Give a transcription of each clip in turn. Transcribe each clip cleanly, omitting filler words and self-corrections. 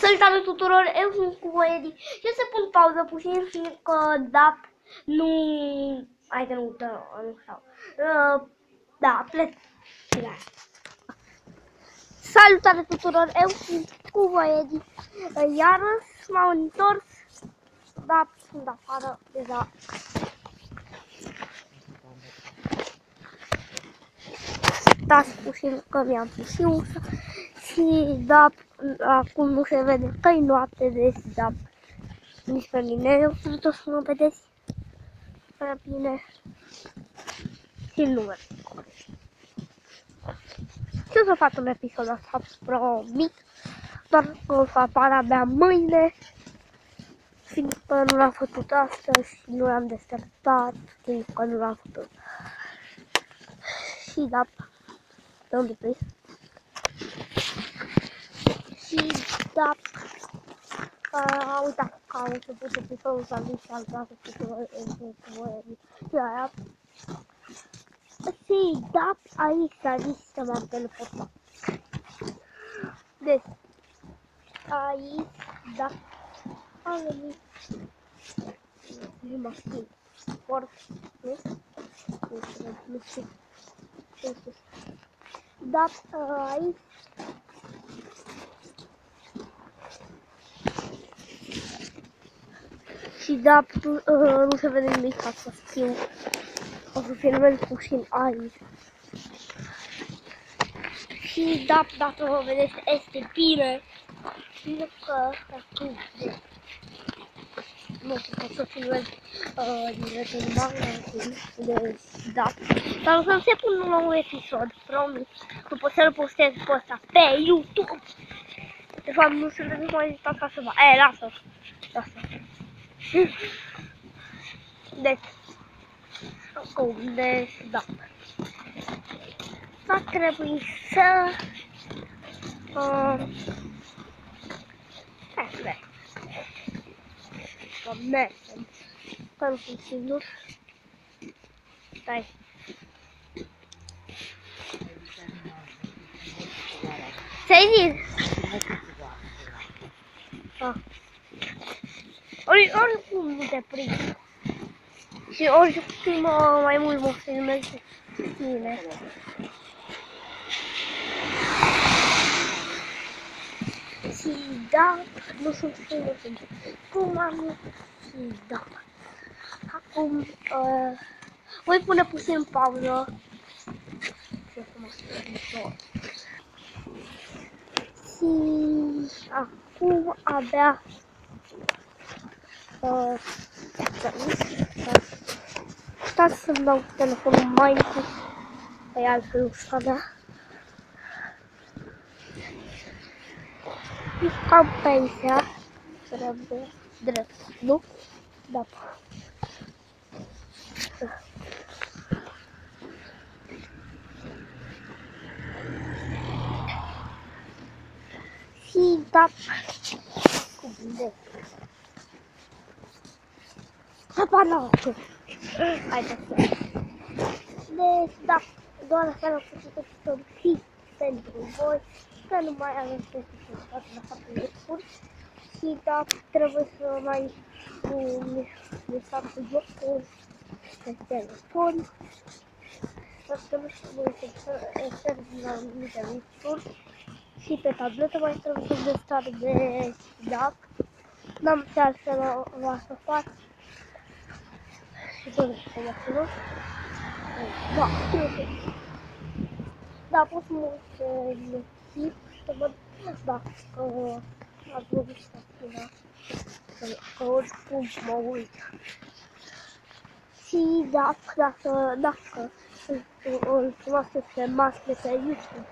Salutare tuturor, eu sunt cu Edi și o să pun pauză puțin fiindcă da, nu... Hai că nu stau. Da, plec. Salutare tuturor, eu sunt cu Edi. Iarăși m-am întors. Da, sunt afară deja. Stați puțin că mi-am pus și ușa. Și da, acum nu se vede că e noapte, deci da, nici pe mine eu sunt o să mă vedeți prea bine și nu merg. Și o să fac un episod asta, promit, doar că o să apară abia mâine, fiindcă nu l-am făcut astăzi și nu l-am deșteptat, fiindcă nu l-am făcut. Și da, de unde prins? Și da, uitați că am început episodul să vin și am dat cu voi și aia. Și da, aici s-a zis să m-am teleportat. Deci, aici, da, am venit. Nu mă știu. Sport, nu? Nu știu. Da, aici. Și da, nu se vede nimic ca să știu. O să filmez puțin aici. Și da, dacă vă vedeți, este bine. Bine că acum nu pot să filmez direct în magazin. Deci da. Dar o să se pun un nou episod, promis. Nu pot să-l postez pe ăsta pe YouTube. De fapt, nu se vede mai zis asta să va. Lasă. Deci, acum, deci, da. Va trebui să... mergem. Că nu sunt sigur. Stai. Ce-ai zis? Oricum nu te prind. Și oricum mai mult mă filmez cu tine. Și da, nu sunt sigur cum am și da. Acum voi pune puțin pauză. Și acum abia stați să-mi dau telefonul mai mic pe altfel ușa mea. Cam pe aici trebuie drept, nu? Da. Și da, cum de? Apa la haideți. Deci da, doar asta am făcut episodul și pentru voi, că nu mai avem specificat la faptul de curs. Și da, trebuie să mai lăsam cu jocul pe telefon. Trebuie să mă extern la anumite micuri. Și pe tabletă mai trebuie să destarghez, da. N-am ce altfel să fac. Și tot să mă sună. Da, da, pot să mă uit să văd dacă ați văzut stațiunea. Că oricum mă uit. Și dacă îl cunoașteți mascle pe YouTube,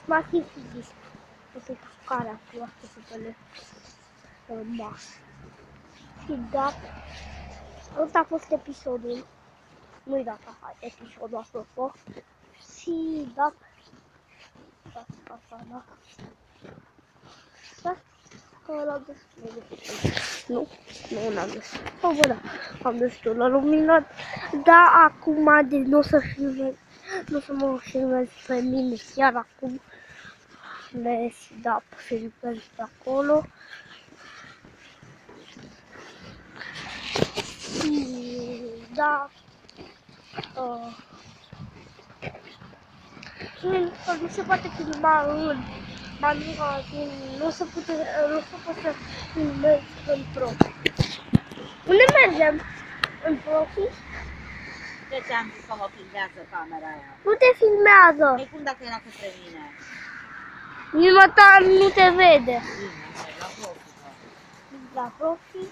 Masiv Fizis, o să care a cunoașteți pe mascle. Și da, ăsta a fost episodul, nu-i data, hai, episodul apropo. Și da, da. Că l-am destul de nu n-am destul. Bă, da, am destul la luminat. Da, acum deci nu o să filmez, nu o să mă filmez pe mine chiar acum. Let's da filmări pe acolo. Da. Nu se poate filma în magazin, nu se poate să filmezi în profi. Unde mergem? În profi? De ce am zis că mă filmează camera aia? Nu te filmează. Păi cum dacă era către mine? Nimătar nu te vede. Bine, la profi. La profi.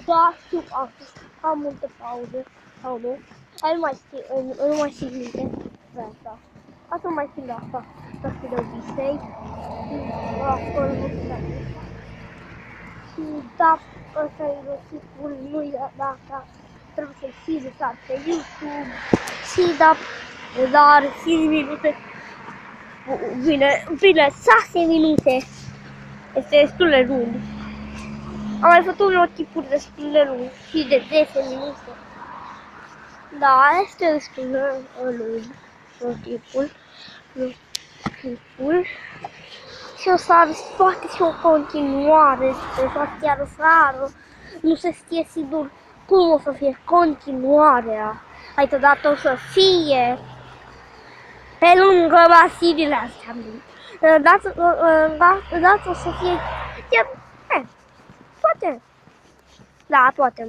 Da, știu, am multe pauze. Sau nu? Nu mai știu minte. Asta. Asta mai știu de asta. Asta de obicei. Acolo nu știu. Și da, ăsta e rosipul, nu e data. Trebuie să-l și lăsat pe YouTube. Și da, dar 5 minute. Bine, 6 minute. Este destul de lung. Am mai făcut unor tipuri destul de lung și de 10 minute. Da, este destul de lung tipul. Și o să aveți poate și o continuare, chiar rară. Nu se știe sigur cum o să fie continuarea. Altădată o să fie pe lângă masiile astea. Dată o să fie chiar, poate. Da, poate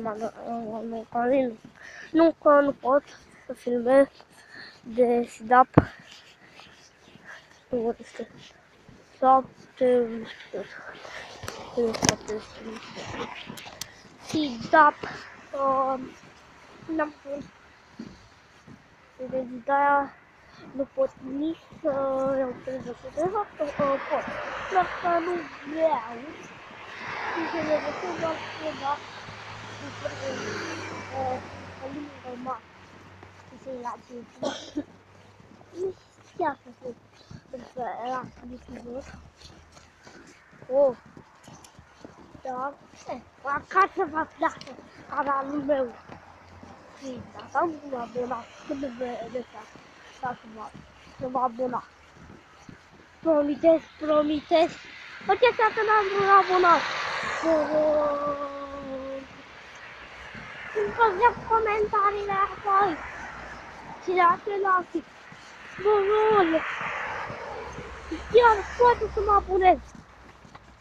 nu că nu pot să filmez de stand-up. Nu este stand-up. N-am fost. Deci de-aia nu pot nici să iau televizor. De fapt, pot. Doar că nu vreau. Și să le găsesc doar că în limba mare. Și să-i la cinci. Nu știa să fiu. Pentru că era televizor. Da. Acasă v-a place canalul meu. Și asta nu m-a abonat. Când îmi vede să mă abona. Promitez. Uite că n-am abonat. Îmi făceam comentariile apoi. Și de același. Bun. Chiar poate să mă abonez.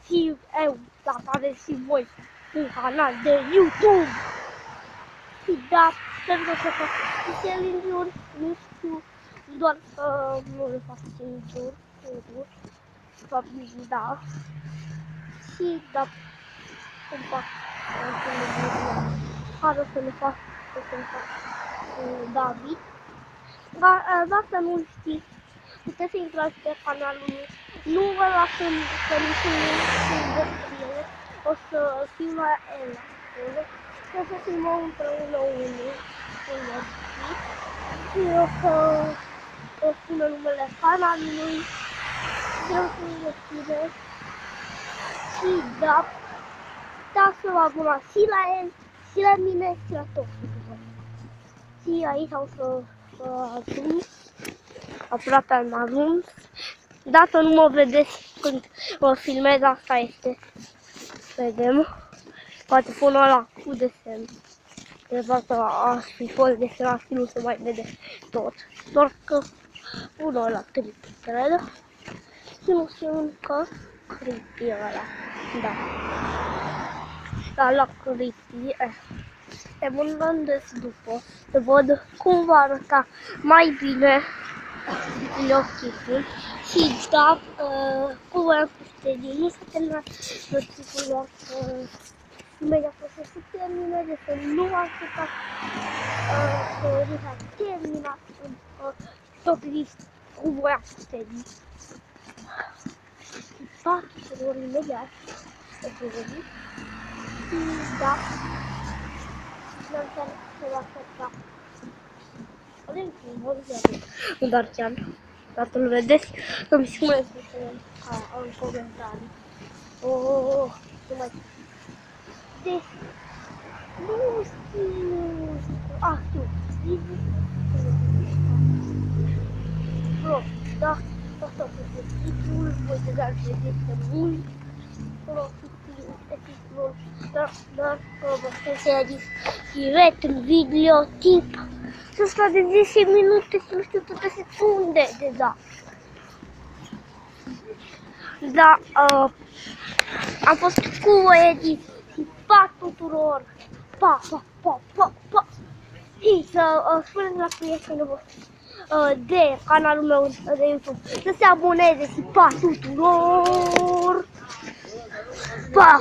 Și eu, dacă aveți și voi un canal de YouTube. Și da, pentru că fac challenge-uri, nu știu, doar că nu le fac challenge-uri, fac da. Și da, îmi fac challenge-uri, care să le fac, David. Dar dacă nu știți, puteți să intrați pe canalul meu. Nu vă las să nu descriere, o să fiu la el acolo. O să filmăm împreună unul și o să spună numele canalului și o să îl deschideți și da, să vă abonați și la el, și la mine, și la toți. Și aici o să ajuns, aproape am ajuns. Dacă nu mă vedeți când mă filmez, asta este. Vedem. Poate pun ăla cu desen. De fapt, aș fi fost desenat și nu se mai vede tot. Doar că pun ăla creepy, cred. Și nu știu încă creepy ăla. Da. Dar la creepy, te mă gândesc după. Să văd cum va arăta mai bine videoclipul. Și da, cum voiam să nu s-a terminat videoclipul, doar că imediat o să se termine, de să nu așteptați să nu s-a terminat tot cum voiam să termin. Fac celor imediat să se vede. Și da, nu înseamnă să vă aștepta. Nu doar chiar, dar să-l vedeți, să-mi spuneți în comentarii. Nu mai știu. Deci, nu știu. Știu. Da, asta este titlul, voi deja îl vedeți mult. Titlul, dar vă direct în videotip. Ăsta de 10 minute, nu știu câte secunde deja. Da, am fost cu Edi și pa tuturor. Pa. Și să spuneți la prietenul vostru de canalul meu de YouTube să se aboneze și pa tuturor. Pa!